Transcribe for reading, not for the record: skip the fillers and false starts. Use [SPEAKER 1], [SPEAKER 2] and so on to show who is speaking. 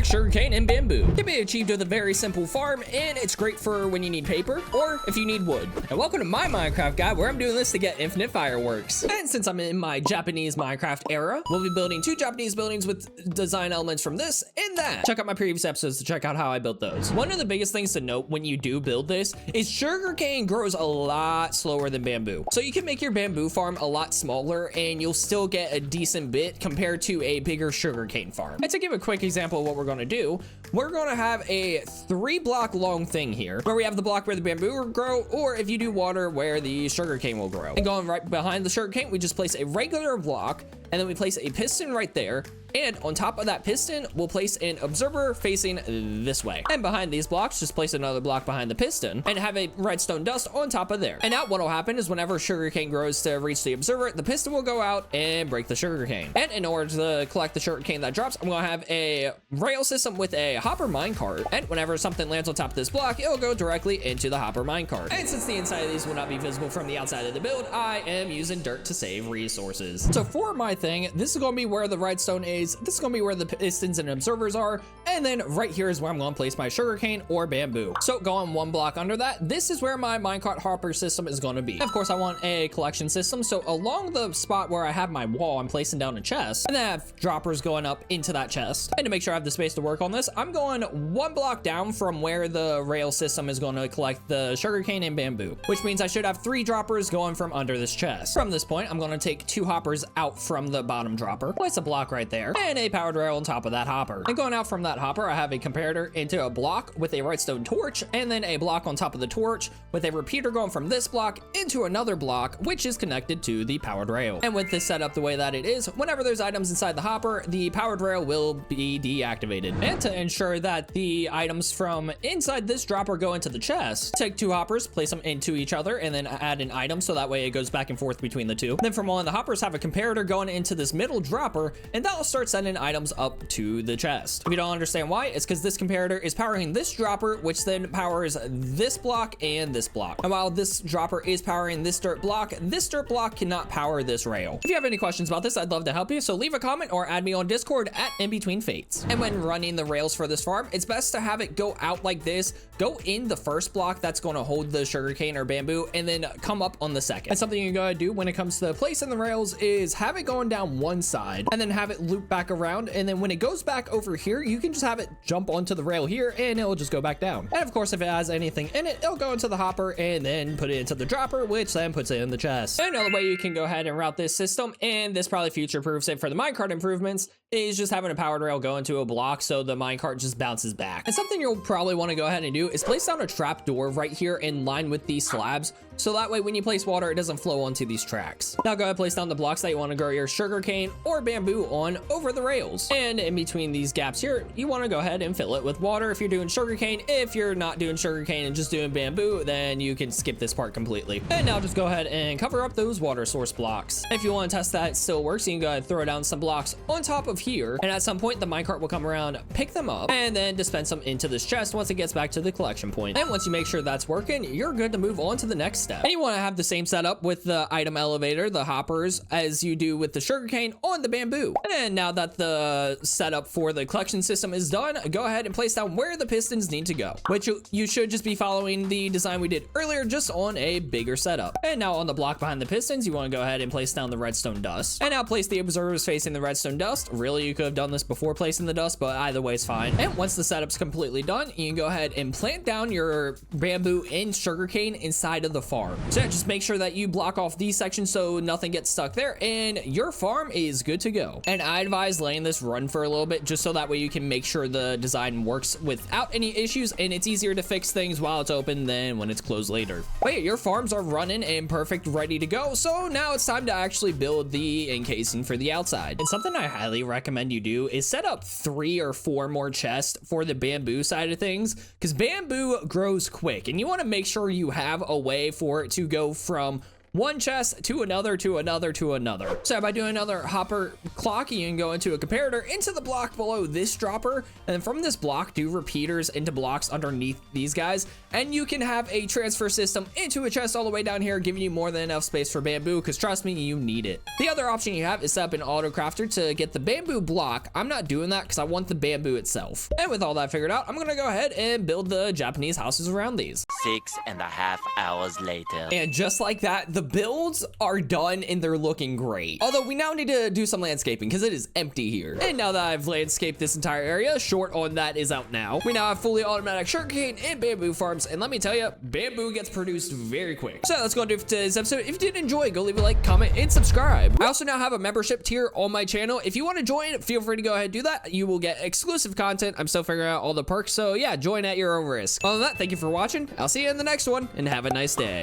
[SPEAKER 1] extract sugarcane and bamboo. It can be achieved with a very simple farm, and it's great for when you need paper or if you need wood. And welcome to my Minecraft guide, where I'm doing this to get infinite fireworks. And since I'm in my Japanese Minecraft era, we'll be building 2 Japanese buildings with design elements from this and that. Check out my previous episodes to check out how I built those. One of the biggest things to note when you do build this is sugarcane grows a lot slower than bamboo. So you can make your bamboo farm a lot smaller and you'll still get a decent bit compared to a bigger sugarcane farm. And to give a quick example of what we're going to do, we're going to have a 3-block long thing here where we have the block where the bamboo will grow, or if you do water, where the sugarcane will grow. And going right behind the sugarcane, we just place a regular block, and then we place a piston right there. And on top of that piston, we'll place an observer facing this way. And behind these blocks, just place another block behind the piston and have a redstone dust on top of there. And now what will happen is whenever sugarcane grows to reach the observer, the piston will go out and break the sugarcane. And in order to collect the sugarcane that drops, I'm gonna have a rail system with a hopper minecart. And whenever something lands on top of this block, it'll go directly into the hopper minecart. And since the inside of these will not be visible from the outside of the build, I am using dirt to save resources. So for my thing, this is gonna be where the redstone is. This is gonna be where the pistons and observers are, and then right here is where I'm gonna place my sugarcane or bamboo. So going 1 block under that, this is where my minecart hopper system is gonna be. Of course, I want a collection system, so along the spot where I have my wall, I'm placing down a chest, and then I have droppers going up into that chest. And to make sure I have the space to work on this, I'm going 1 block down from where the rail system is gonna collect the sugarcane and bamboo, which means I should have 3 droppers going from under this chest. From this point, I'm gonna take 2 hoppers out from the bottom dropper, place a block right there, and a powered rail on top of that hopper. And going out from that hopper, I have a comparator into a block with a redstone torch, and then a block on top of the torch with a repeater going from this block into another block, which is connected to the powered rail. And with this setup the way that it is, whenever there's items inside the hopper, the powered rail will be deactivated. And to ensure that the items from inside this dropper go into the chest, take 2 hoppers, place them into each other, and then add an item so that way it goes back and forth between the 2. Then from one of the hoppers, have a comparator going into this middle dropper, and that'll start sending items up to the chest. If you don't understand why, it's because this comparator is powering this dropper, which then powers this block and this block. And while this dropper is powering this dirt block cannot power this rail. If you have any questions about this, I'd love to help you, so leave a comment or add me on Discord at InBetweenFates. And when running the rails for this farm, it's best to have it go out like this, go in the first block that's going to hold the sugarcane or bamboo, and then come up on the second. And something you gotta do when it comes to placing the rails is have it going down one side and then have it loop back around, and then when it goes back over here, you can just have it jump onto the rail here and it'll just go back down. And of course, if it has anything in it, it'll go into the hopper and then put it into the dropper, which then puts it in the chest. And another way you can go ahead and route this system, and this probably future proofs it for the minecart improvements, is just having a powered rail go into a block so the minecart just bounces back. And something you'll probably want to go ahead and do is place down a trap door right here in line with these slabs, so that way when you place water, it doesn't flow onto these tracks. Now go ahead and place down the blocks that you want to grow your sugarcane or bamboo on over the rails. And in between these gaps here, you want to go ahead and fill it with water if you're doing sugarcane. If you're not doing sugarcane and just doing bamboo, then you can skip this part completely. And now just go ahead and cover up those water source blocks. If you want to test that it still works, you can go ahead and throw down some blocks on top of here, and at some point the minecart will come around, pick them up, and then dispense them into this chest once it gets back to the collection point. And once you make sure that's working, you're good to move on to the next step. And you want to have the same setup with the item elevator, the hoppers, as you do with the sugarcane on the bamboo. And then now that the setup for the collection system is done, go ahead and place down where the pistons need to go, which you should just be following the design we did earlier, just on a bigger setup. And now on the block behind the pistons, you want to go ahead and place down the redstone dust, and now place the observers facing the redstone dust. Really, you could have done this before placing the dust, but either way is fine. And once the setup's completely done, you can go ahead and plant down your bamboo and sugarcane inside of the farm. So just make sure that you block off these sections so nothing gets stuck there, and your farm is good to go. And I advise letting this run for a little bit, just so that way you can make sure the design works without any issues, and it's easier to fix things while it's open than when it's closed later. But yeah, your farms are running and perfect, ready to go. So now it's time to actually build the encasing for the outside. And something I highly recommend you do is set up 3 or 4 more chests for the bamboo side of things, because bamboo grows quick and you want to make sure you have a way for it to go from one chest to another, to another, to another. So by doing another hopper clock, you can go into a comparator, into the block below this dropper, and then from this block, do repeaters into blocks underneath these guys, and you can have a transfer system into a chest all the way down here, giving you more than enough space for bamboo, because trust me, you need it. The other option you have is set up an auto crafter to get the bamboo block. I'm not doing that because I want the bamboo itself. And with all that figured out, I'm gonna go ahead and build the Japanese houses around these.
[SPEAKER 2] 6.5 hours later.
[SPEAKER 1] And just like that, the builds are done and they're looking great. Although we now need to do some landscaping because it is empty here. And now that I've landscaped this entire area, short on that is out now. We now have fully automatic sugarcane and bamboo farms. And let me tell you, bamboo gets produced very quick. So that's gonna do it for today's episode. If you did enjoy, go leave a like, comment, and subscribe. I also now have a membership tier on my channel. If you want to join, feel free to go ahead and do that. You will get exclusive content. I'm still figuring out all the perks. So yeah, join at your own risk. Other than that, thank you for watching. I'll see you in the next one and have a nice day.